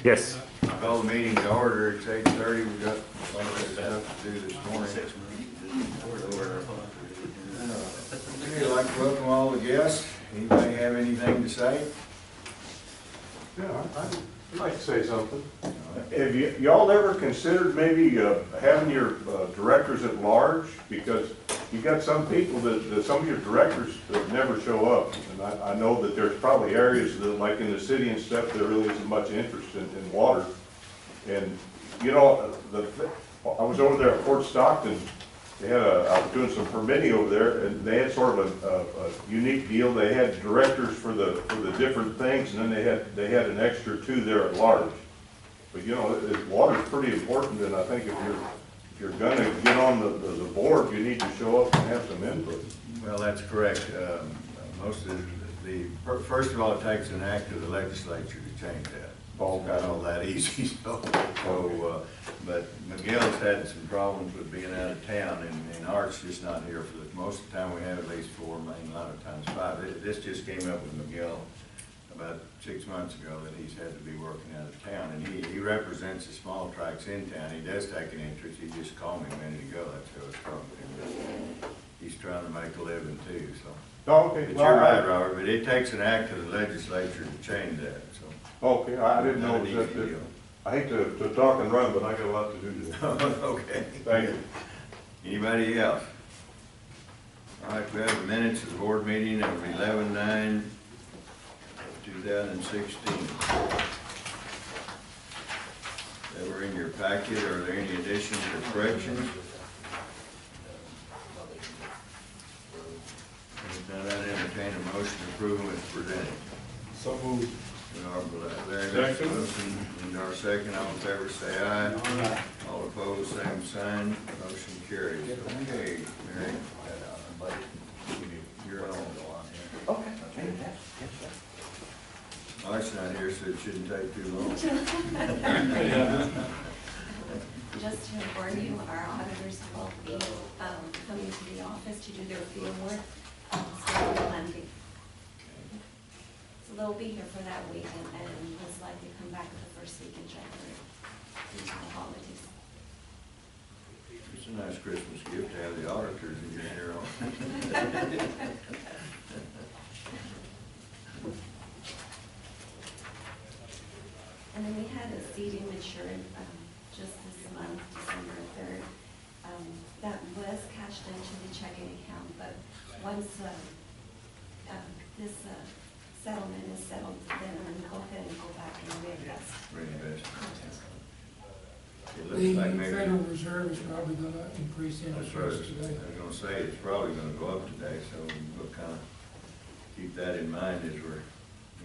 Yes. Call the meeting to order. It's 8:30. We've got a lot of stuff to do this morning. Okay, I'd like to welcome all the guests. Anybody have anything to say? Yeah, I'd like to say something. Have y'all ever considered maybe having your directors at large? Because you've got some people that some of your directors that never show up. And I know that there's probably areas that, like in the city and stuff, there really isn't much interest in water. And, you know, I was over there at Fort Stockton. They had I was doing some permitting over there, and they had sort of a unique deal. They had directors for the different things, and then they had an extra two there at large. But you know, water's pretty important, and I think if you're gonna get on the board, you need to show up and have some input. Well, that's correct. Most of first of all, it takes an act of the legislature to change that. It's not all that easy. But Miguel's had some problems with being out of town, and Art's just not here for the most of the time. We have at least four, maybe a lot of times five. This just came up with Miguel about 6 months ago that he's had to be working out of town, and he represents the small tracts in town. He does take an interest. He just called me a minute ago. That's how it's from him. He's trying to make a living too. So. Oh, okay. But you're right, Robert. But it takes an act of the legislature to change that. So. Okay, I didn't know that. I hate to talk and run, but I got a lot to do today. Okay. Thank you. Anybody else? All right, we have the minutes of the board meeting of 11/9/2016. They were in your packet. Are there any additions or corrections? If not, I'd entertain a motion to approve them as presented. So moved. Second. Motion, Lindar second. All in favor say aye. Aye. All opposed, same sign. Motion carries. Okay, Mary. You're on. Okay. Mark's not here, so it shouldn't take too long. Just to inform you, our auditors will be coming to the office to do their field work starting Monday. So they'll be here for that week and most likely come back the first week in January due to the holidays. It's a nice Christmas gift to have the auditors in your hair on. And then we had a CD matured just this month, December 3rd. That was cashed into the checking account, but once this settlement is settled, then I'm going to go ahead and go back and reinvest. Reinvest. It The looks like maybe. Federal Reserve is probably going to increase interest rates today. I was going to say, it's probably going to go up today, so we'll kind of keep that in mind as we're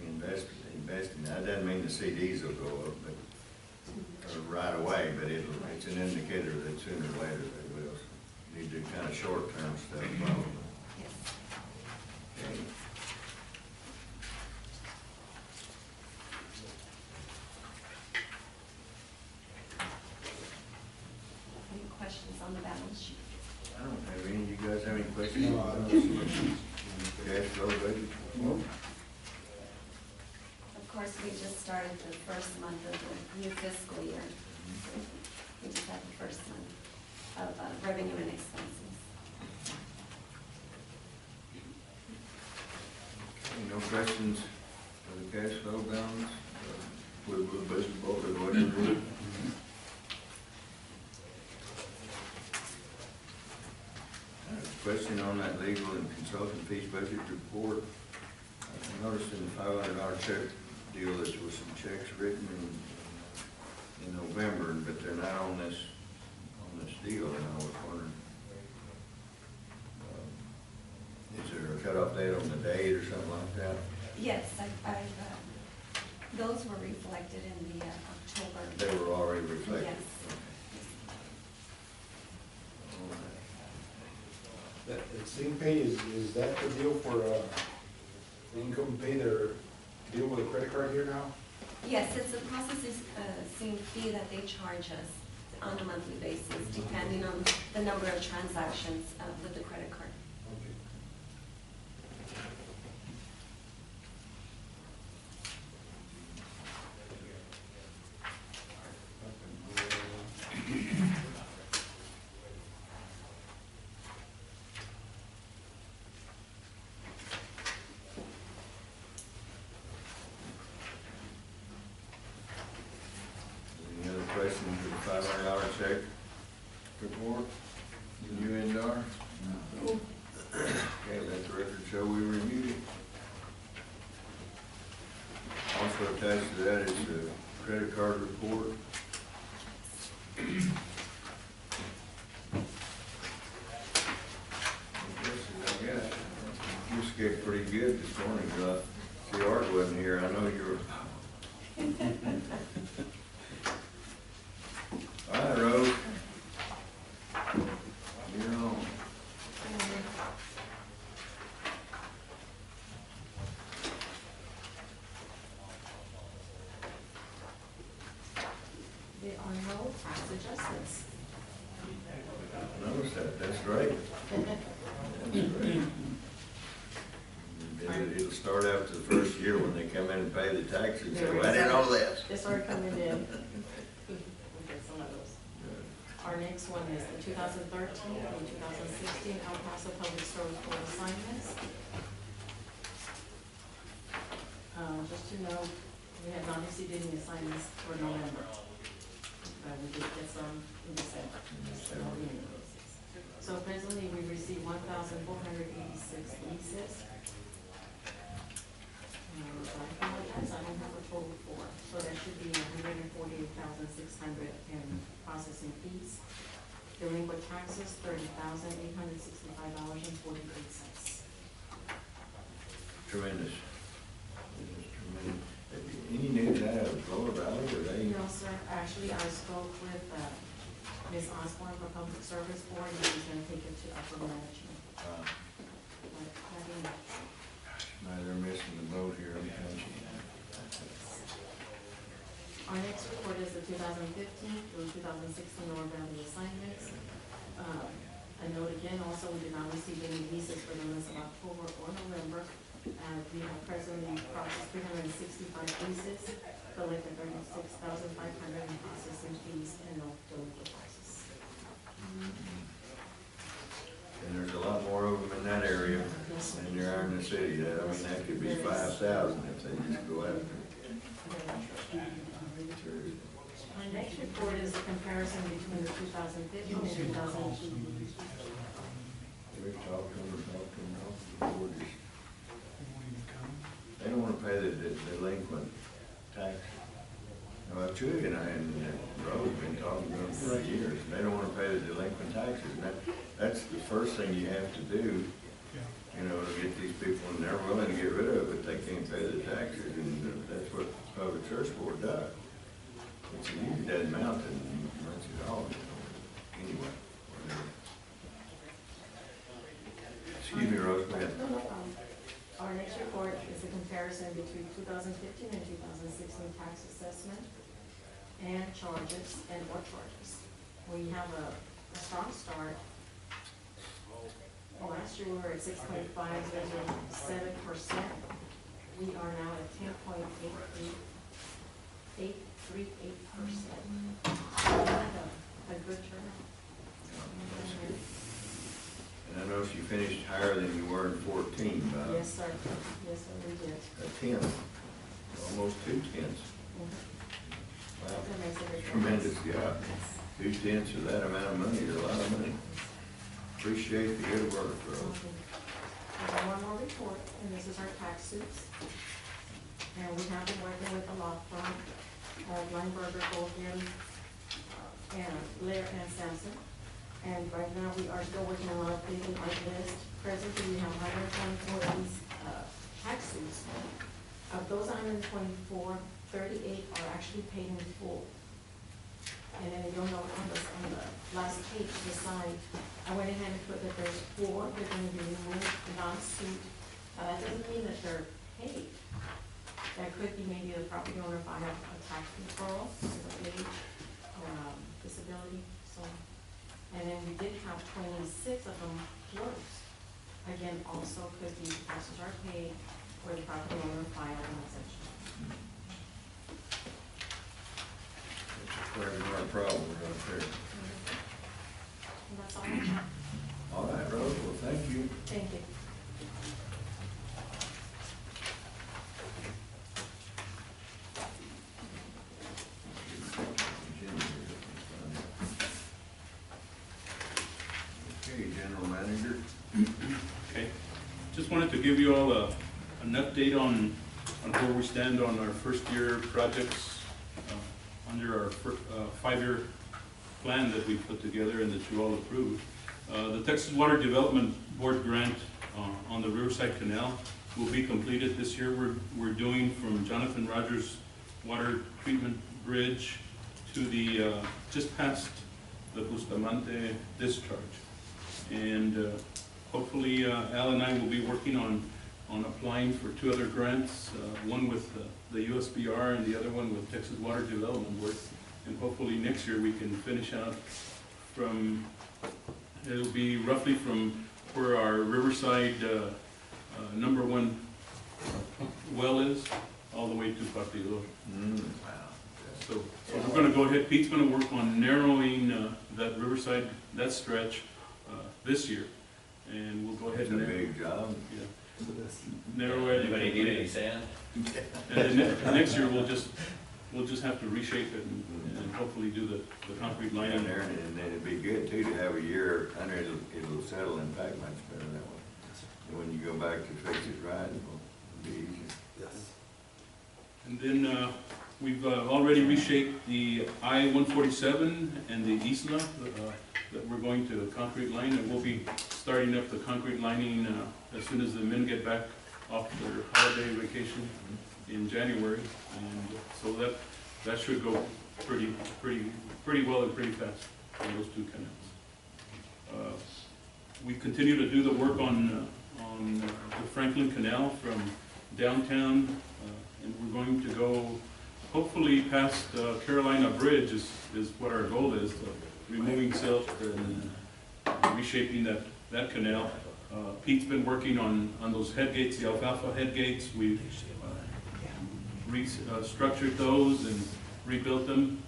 investing. That doesn't mean the CDs will go up, but right away, but it's an indicator that sooner or later they will. So you need to do kind of short-term stuff probably. Yes. Okay. Any questions on the balance sheet? I don't have any. You guys have any questions? Cash flow budget? Of course, we just started the first month of the new fiscal year. We just had the first month of revenue and expenses. Okay, no questions for the cash flow balance? With the budget book or whatever? Question on that legal and consulting fees budget report. I noticed in the $500 check deal that there was some checks written in November, but they're not on this deal, and I was wondering, is there a cutoff date on the date or something like that? Yes, those were reflected in the October. They were already reflected? Yes. That same pay, is that the deal for the income pay, their deal with a credit card here now? Yes, it's a processing fee that they charge us on a monthly basis, depending on the number of transactions with the credit card. Okay. motion to the $500 check report. You and Dar? No. Okay, let the record show we reviewed it. Also attached to that is the credit card report. I guess you skipped pretty good this morning, see Art wasn't here, I know you were. All right, Rose. You're on. There are no tax adjustments. Notice that, that's great. That's great. It'll start after the first year when they come in and pay the taxes, and say, well, I didn't know that. They started coming in. We'll get some of those. Our next one is the 2013 and 2016 El Paso Public Service Board assignments. Just to know, we have not received any assignments for November. We did get some in December. So presently, we received 1,486 leases. I don't have a total for, so that should be 148,600 in processing fees. Delinquent taxes, $30,865.48. Tremendous. Tremendous. Any news out of Lower Valley, or they? No, sir, actually, I spoke with Ms. Osborne for Public Service Board, and she's gonna take it to upper management. But, I didn't. No, they're missing the boat here. Our next report is the 2015 through 2016 Lower Valley assignments. I note again, also, we did not receive any leases for the months of October or November. We have presently processed 365 leases, collected 36,500 in processing fees, and no delinquent taxes. And there's a lot more of them in that area than there are in the city. That, I mean, that could be 5,000 if they just go after it. My next report is a comparison between the 2015 and 2016. We've talked to them. They don't want to pay the delinquent tax. Now, Chewy and I and Rose have been talking to them for years. They don't want to pay the delinquent taxes. And that's the first thing you have to do, you know, to get these people, and they're willing to get rid of it, but they can't pay the taxes, and that's what the Public Service Board does. It's a huge dead mountain, and that's it all, you know. Anyway. Excuse me, Rose, go ahead. No, no problem. Our next report is a comparison between 2015 and 2016 tax assessment and charges and what charges. We have a strong start. Last year we were at 6.507%. We are now at 10.838%. A good turnout. And I know she finished higher than you were in 14, by Yes, sir. Yes, sir, we did. a tenth, almost 2 tenths. Wow, That makes a difference. tremendous job. 2 tenths of that amount of money is a lot of money. Appreciate the good work, Rose. We have one more report, and this is our tax suits. And we have been working with the law firm, Lineberger, Goldman, and Lair and Sampson. And right now, we are still working on updating our list. Presently, we have 124 of these tax suits. Of those 124, 38 are actually paid in full. And then you'll note on the last page, the side, I went ahead and put that there's 4 that are going to be removed, non-suit. That doesn't mean that they're paid. That could be maybe the property owner if I have a tax deferral, because of age or disability, so. And then we did have 26 of them closed. Again, also could be taxes are paid or the property owner filed an exemption. There's not a problem right there. And that's all I have. All right, Rose, well, thank you. Thank you. Okay, just wanted to give you all an update on where we stand on our first year projects under our 5-year plan that we put together and that you all approved. The Texas Water Development Board grant on the Riverside Canal will be completed this year. We're doing from Jonathan Rogers Water Treatment Bridge to the, just past the Bustamante discharge. And hopefully Al and I will be working on applying for 2 other grants, one with the USBR and the other one with Texas Water Development Board. And hopefully next year we can finish out from, it'll be roughly from where our Riverside #1 well is, all the way to Partido. Wow. So we're gonna go ahead, Pete's gonna work on narrowing that Riverside, that stretch, this year. And we'll go ahead It's a and big job. narrow it. Anybody need any sand? And then next year, we'll just have to reshape it and hopefully do the concrete line in there. And then it'd be good too to have a year under it, it'll settle in fact much better that way. And when you go back to fix it right, it'll be easier. Yes. And then we've already reshaped the I-147 and the Isla that we're going to concrete line, and we'll be starting up the concrete lining as soon as the men get back off their holiday vacation in January. And so that should go pretty well and pretty fast on those 2 canals. We continue to do the work on the Franklin Canal from downtown, and we're going to go hopefully past Carolina Bridge is what our goal is, removing silt and reshaping that canal. Pete's been working on those head gates, the alfalfa head gates. We've restructured those and rebuilt them.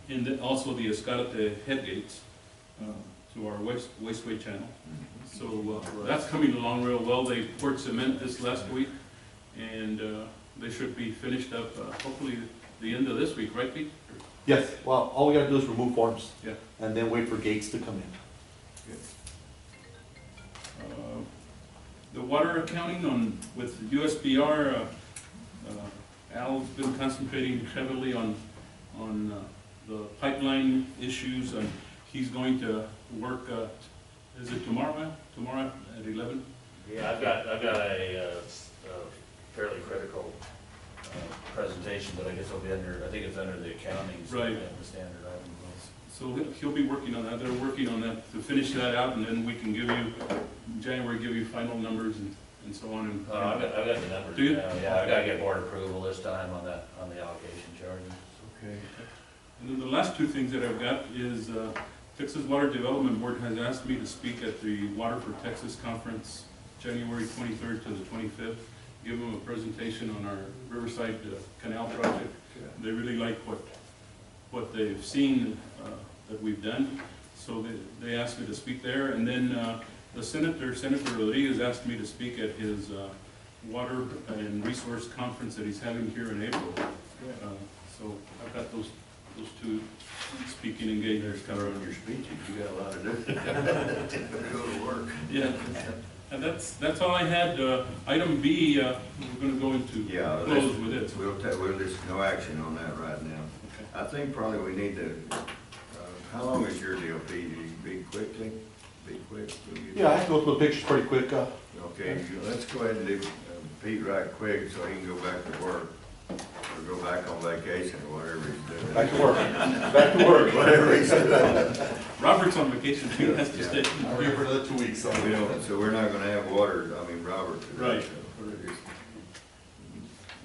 And then also the Escalate head gates to our wasteway channel. So that's coming along real well. They poured cement this last week, and they should be finished up hopefully the end of this week, right, Pete? Yes, well, all we gotta do is remove forms. Yeah. And then wait for gates to come in. The water accounting with USBR, Al's been concentrating heavily on the pipeline issues, and he's going to work, is it tomorrow, Al? Tomorrow at 11? Yeah, I've got a fairly critical presentation, but I guess it'll be under, I think it's under the accounting. So Right. the standard item rules. So he'll be working on that. They're working on that to finish that out, and then we can give you, in January, give you final numbers and so on. And I've got the numbers. Do you? Now. Yeah, I've got to get board approval this time on the allocation charges. Okay. And then the last 2 things that I've got is Texas Water Development Board has asked me to speak at the Water for Texas Conference, January 23rd to the 25th. Give them a presentation on our Riverside Canal project. They really like what they've seen that we've done, so they asked me to speak there. And then the Senator Rodriguez asked me to speak at his Water and Resource Conference that he's having here in April. So I've got those 2 speaking engagements Cover covered. on your speeches, you got a lot to do. Go to work. Yeah, and that's all I had. Item B, we're gonna go into Yeah, close with it. We'll just, no action on that right now. Okay. I think probably we need to, how long is your deal, Pete? Be quickly? Be quick? Will you- Yeah, I can go through the pictures pretty quick. Okay, let's go ahead and do Pete right quick so he can go back to work. Or go back on vacation or whatever he's doing. Back to work. Back to work. Whatever he's doing. Robert's on vacation, he has to stay. I'm here for another 2 weeks, so. We don't, so we're not gonna have water, Robert. Right. So we're just-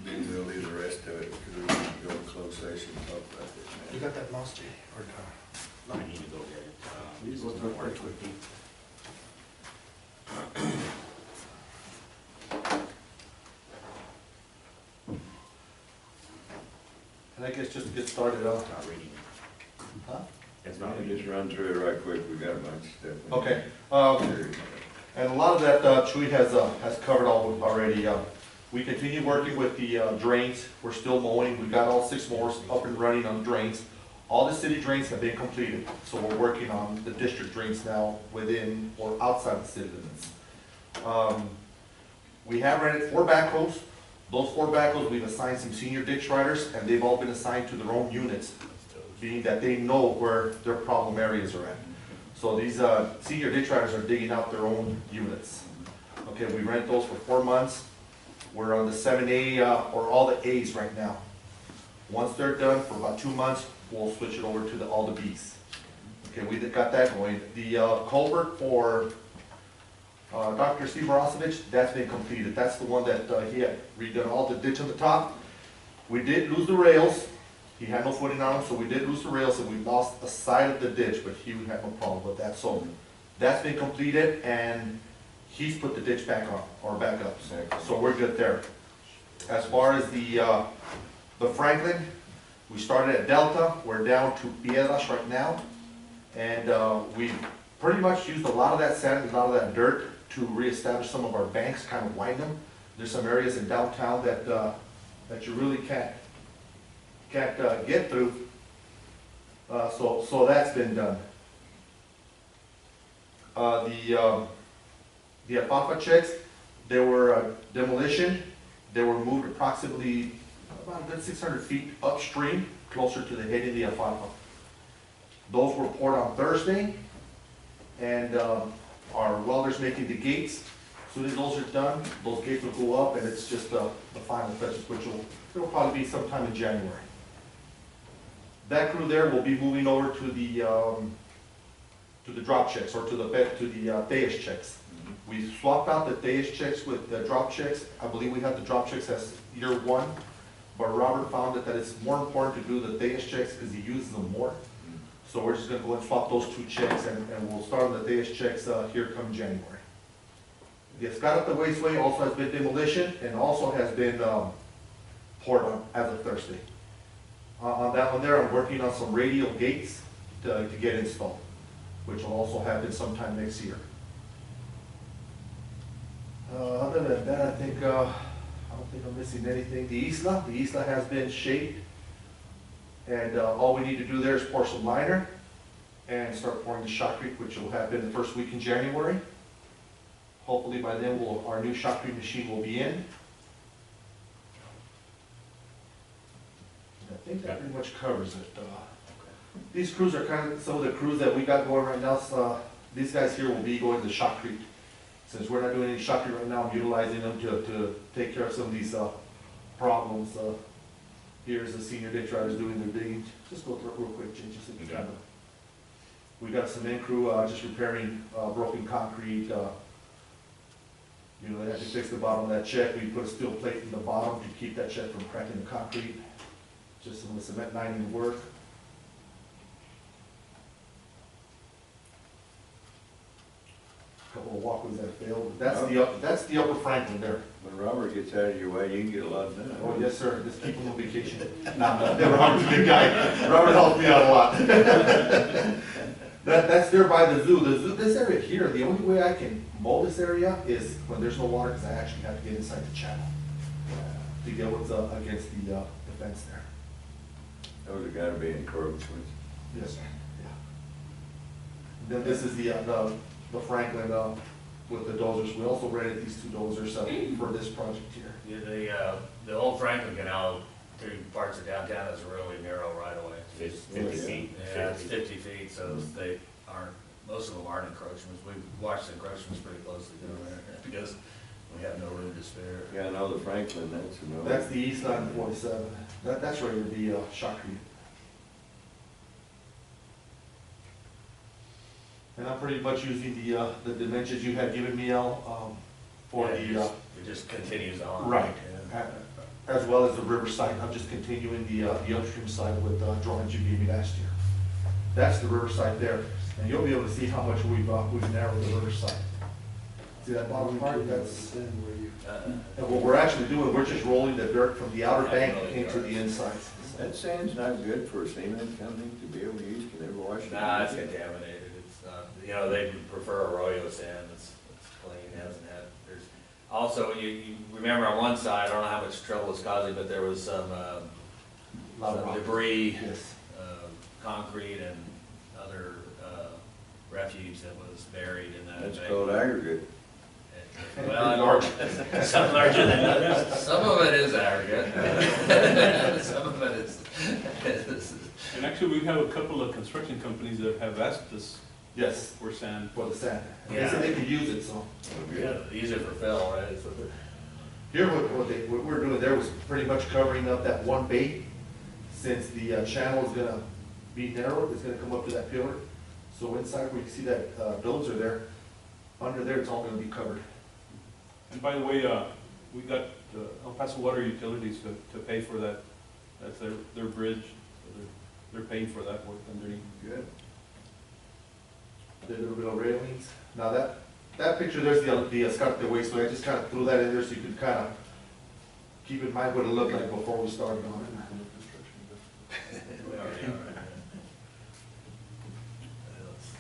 Then we'll leave the rest of it, because we can go to closed session and talk about this. You got that mouse, Jay? Or, I need to go get it. Please, what's up, work with you? And I guess just to get started off. Not reading. Huh? It's not Yeah, reading. just run through it right quick, we got a bunch of stuff. Okay, Sure. and a lot of that Chewy has covered already. We continue working with the drains. We're still mowing. We've got all 6 mowers up and running on drains. All the city drains have been completed, so we're working on the district drains now within or outside the city limits. We have rented 4 backhoes. Those 4 backhoes, we've assigned some senior ditch riders, and they've all been assigned to their own units, being that they know where their problem areas are at. So these senior ditch riders are digging out their own units. Okay, we rent those for 4 months. We're on the 7A, or all the A's right now. Once they're done for about 2 months, we'll switch it over to all the B's. Okay, we got that going. The culvert for Dr. Steve Morosevich, that's been completed. That's the one that he had redone all the ditch on the top. We did lose the rails. He had no footing on them, so we did lose the rails, and we lost a side of the ditch, but he had no problem with that. So that's been completed, and he's put the ditch back on, or back up. So we're good there. As far as the Franklin, we started at Delta. We're down to Piedras right now, and we pretty much used a lot of that sand, a lot of that dirt to reestablish some of our banks, kind of widen them. There's some areas in downtown that that you really can't get through. So that's been done. The alfalfa checks, they were demolition. They were moved approximately about a good 600 feet upstream, closer to the head of the alfalfa. Those were poured on Thursday, and our welders making the gates. As soon as those are done, those gates will go up, and it's just the final touches, which will probably be sometime in January. That crew there will be moving over to the drop checks, or to the Thayas checks. We swapped out the Thayas checks with the drop checks. I believe we have the drop checks as year 1, but Robert found that it's more important to do the Thayas checks because he uses them more. So we're just gonna go and swap those 2 checks, and we'll start on the Thayas checks here come January. The Escarata Wasteway also has been demolition, and also has been poured on as of Thursday. On that one there, I'm working on some radial gates to get installed, which will also happen sometime next year. Other than that, I don't think I'm missing anything. The Isla has been shaped, and all we need to do there is pour some liner and start pouring the shotcrete, which will happen the first week in January. Hopefully by then our new shotcrete machine will be in. I think that pretty much covers it. These crews are kind of some of the crews that we got going right now. So, these guys here will be going to shotcrete. Since we're not doing any shotcrete right now, I'm utilizing them to take care of some of these problems. Here's the senior ditch riders doing their digging. Just go through it real quick, Jay, just so you can. We got some in crew just repairing broken concrete. You know, they had to fix the bottom of that check. We put a steel plate in the bottom to keep that check from cracking the concrete. Just some of the cement lining work. Couple of walkways that failed. That's the upper Franklin there. When Robert gets out of your way, you can get a lot done. Oh, yes, sir. Just keep him on vacation. No, Robert's a good guy. Robert helps me out a lot. That's there by the zoo. This area here, the only way I can mow this area is when there's no water, because I actually have to get inside the channel to get what's up against the fence there. Those have got to be encroachments. Yes, sir. Yeah. Then this is the Franklin with the dozers. We also rented these 2 dozers for this project here. Yeah, the old Franklin Canal through parts of downtown is a really narrow right of way. It's 50 feet. Yeah, it's 50 feet, so they aren't, most of them aren't encroachments. We've watched the encroachments pretty closely down there because we have no room to spare. Yeah, I know the Franklin, that's another. That's the east line of 47. That's ready to be shotcrete. And I'm pretty much using the dimensions you had given me, Al, for Yeah, it just continues on. right, Yeah. As well as the riverside. I'm just continuing the upstream side with drawings you gave me last year. That's the riverside there, and you'll be able to see how much we've narrowed the riverside. See that bottom part? That's and what we're actually doing. We're just rolling the dirt from the outer bank into the inside. That sand's not good for a cement company to be able to use. Can they wash it? Nah, it's contaminated. It's not, you know, they prefer arroyo sand. It's clean, hasn't had, there's, also, you remember on one side, I don't know how much trouble it's causing, but there was some Lot of rock. debris, Yes. concrete and other, refuge that was buried in that. That's embankment. called aggregate. Well, some larger than others. Some of it is aggregate. Some of it is. And actually, we have a couple of construction companies that have asked us Yes, for sand. for the sand. They Yeah. said they could use it, so. Yeah, use it for fill, right? So Here, what we're doing there was pretty much covering up that one bay, since the channel is gonna be narrowed, it's gonna come up to that pillar. So inside where you see that buildings are there, under there, it's all gonna be covered. And by the way, we got El Paso Water Utilities to pay for that. That's their bridge. So they're paying for that work underneath. Good. The little bit of railings. Now that picture, there's the escarpment way, so I just kind of threw that in there so you could kind of keep in mind what it looked like before we started on it. we already are.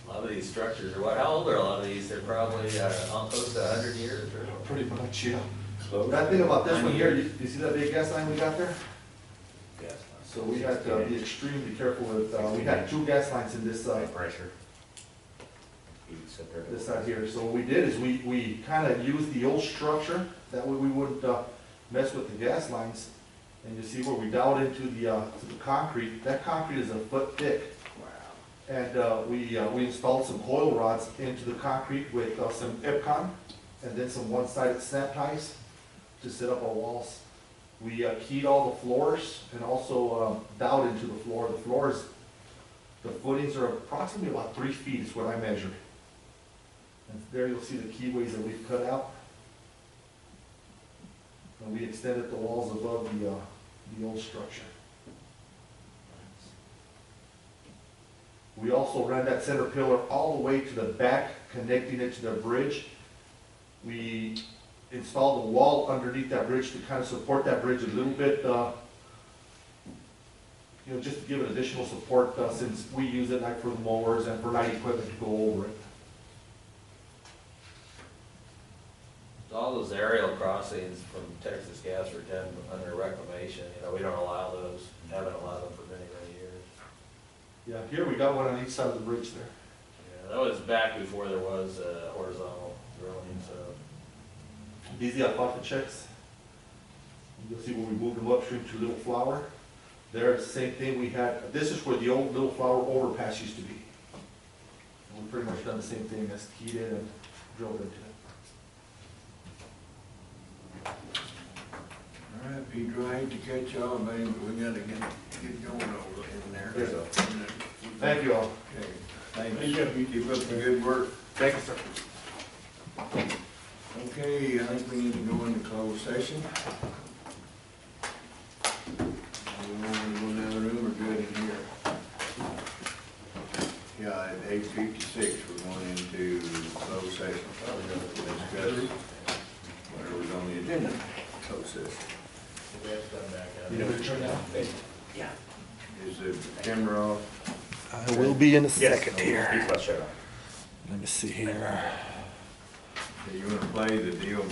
A lot of these structures, how old are a lot of these? They're probably close to 100 years or Pretty much, yeah. Close. That thing about this one here, you see that big gas line we got there? yes. So we had to be extremely careful with, we had 2 gas lines in this High pressure. this side here. So what we did is we kind of used the old structure, that way we wouldn't mess with the gas lines. And you see where we dowed into to the concrete, that concrete is a foot thick. Wow. And we installed some coil rods into the concrete with some EPCON, and then some one-sided snap ties to set up our walls. We keyed all the floors and also dowed into the floor. The floors, the footings are approximately about 3 feet is what I measured. And there you'll see the keyways that we've cut out. And we extended the walls above the old structure. We also ran that center pillar all the way to the back, connecting it to the bridge. We installed a wall underneath that bridge to kind of support that bridge a little bit, just to give it additional support, since we use it like for the mowers and for light equipment to go over it. All those aerial crossings from Texas Gas are under reclamation. We don't allow those, haven't allowed them for many, many years. Yeah, here we got one on each side of the bridge there. Yeah, that was back before there was horizontal drilling, so. These are alfalfa checks. You'll see where we moved them upstream to Little Flower. There, it's the same thing we had. This is where the old Little Flower overpass used to be. And we've pretty much done the same thing, as keyed in and drilled into it. All right, Pedro, I hate to catch y'all, buddy, but we gotta get going over in there. Yes, So, Thank you all. okay, thanks. Keep up the good work. Thank you, sir. Okay, I think we need to go into closed session. We want to go in the other room or good in here? Yeah, at 8:56, we're going into closed session. Discuss whatever's on the agenda, closed session. We have to come back out. You know, turn down. Yeah. Is the camera off? I will be in a second here. Please let's shut up. Let me see here. Do you want to play the deal